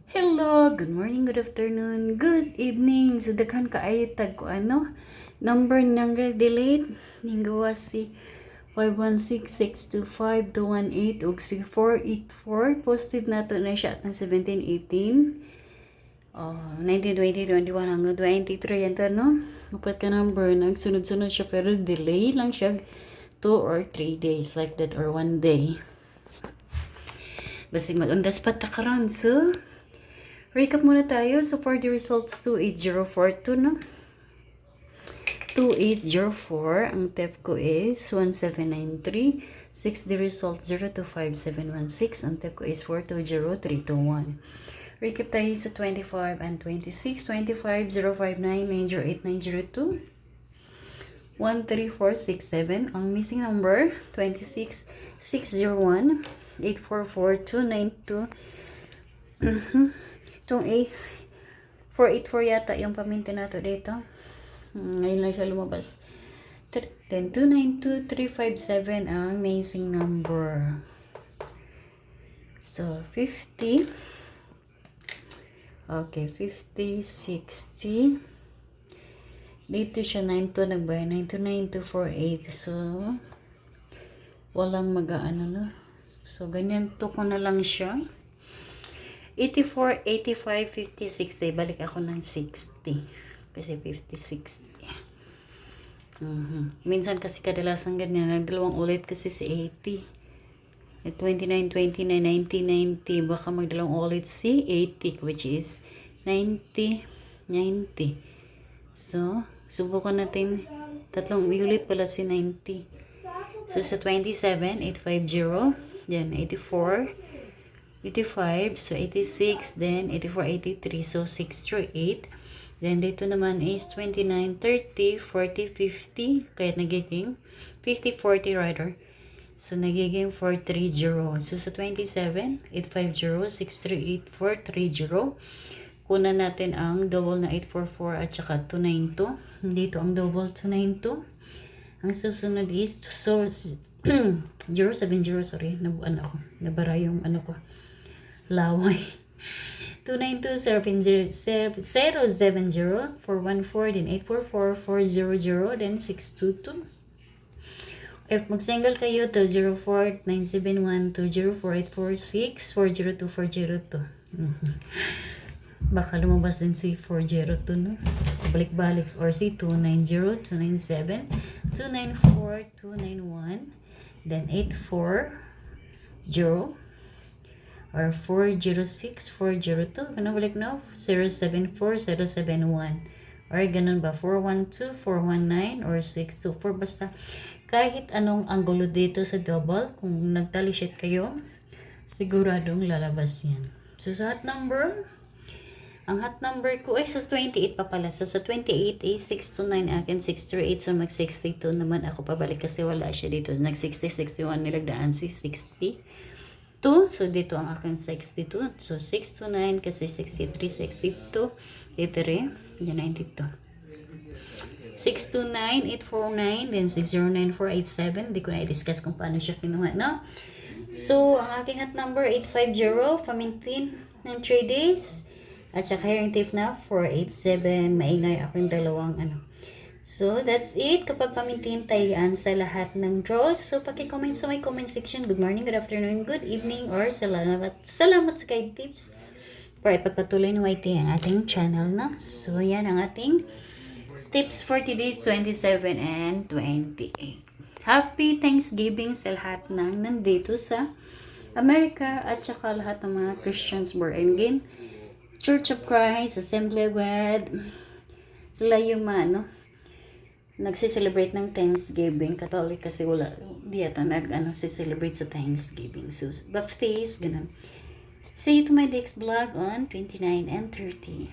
Hello, good morning, good afternoon, good evening. So daghan kaayo tag ko number nang delete ning gawa si 516-625-218 ug si 484 posted nato na siya at 17-18 19, 20, 21 hanggang 23 yan no. Upat ka number nagsunod-sunod siya pero delay lang siya 2 or 3 days like that or 1 day. Basi mag-undas pa ta karon so recap muna tayo. So, for the results, 28042, no? 2804. Ang TEP ko is 1793. 6 the result, 025716. Ang TEP ko is 420321. Recap tayo sa 25 and 26. 25, 059, 908, 902. 13467. Ang missing number, 26, 601, 844, 292. Itong 484 yata yung paminti nato dito. Ngayon lang siya lumabas. Then 292357 ang amazing number. So 50. Okay, 50, 60. Dito siya 92 nagbaya. 929248. So walang mag-aano no. So ganyan to ko na lang siya. 84, 85, 50, 60. Balik ako ng 60. Kasi 50, 60. Minsan kasi kadalasan ganyan. Nagdalawang ulit kasi si 80. 29, 29, 90, 90. Baka magdalawang ulit si 80. Which is 90, 90. So, subukan natin. Tatlong ulit pala si 90. So, sa 27, 850. Then, 84. 85, so 86, then 84, 83, so 6 through 8. Then dito naman is 29, 30, 40, 50, kaya nagiging 50, 40 rather. So nagiging 430. So sa 27, 850, 638, 430. Kunan natin ang double na 844 at saka 292. Dito ang double 292. Ang susunod is 070, sorry, nabuan ako. Nabara yung ano ko. Laway. 292-070-414, then 844-400, then 622. If mag-single kayo to 04-971-204-846-402-402. Baka lumabas din si 402, no? Balik-balik. Or si 290-297-294-291, then 840 or 406, 402, ganun balik no? 074, 071, or ganun ba? 412, 419, or 624, basta kahit anong anggulo dito sa double, kung nagtally sheet kayo, siguradong lalabas yan. So sa hot number, ang hot number ko ay sa 28 pa pala. So sa 28 is 629 akin, 638, so mag 62 naman ako pabalik kasi wala siya dito. Nag 60, 61 nilagdaan si 60. So dito ang aking 62. So 629 kasi 63, 62, 83, yan 92. 629, 849, then 609487. Di ko na i-discuss kung paano siya kinuha, no? So, ang aking hot number, 850, pamintin ng 3 days. At saka hearing tape na, 487. Maingay akong dalawang ano. So, that's it. Kapag pamintin tayan sa lahat ng draws. So, paki-comment sa my comment section. Good morning, good afternoon, good evening, or salamat sa guide tips para ipagpatuloy ng YT ang ating channel na. So, yan ang ating tips for today's 27 and 28. Happy Thanksgiving sa lahat ng nandito sa Amerika at saka lahat ng mga Christians born again. Church of Christ, Assembly of God. Sila yung nagse-celebrate ng Thanksgiving. Catholic kasi wala, di ata celebrate sa Thanksgiving. So, baptist, ganun. See you to my next vlog on 29 and 30.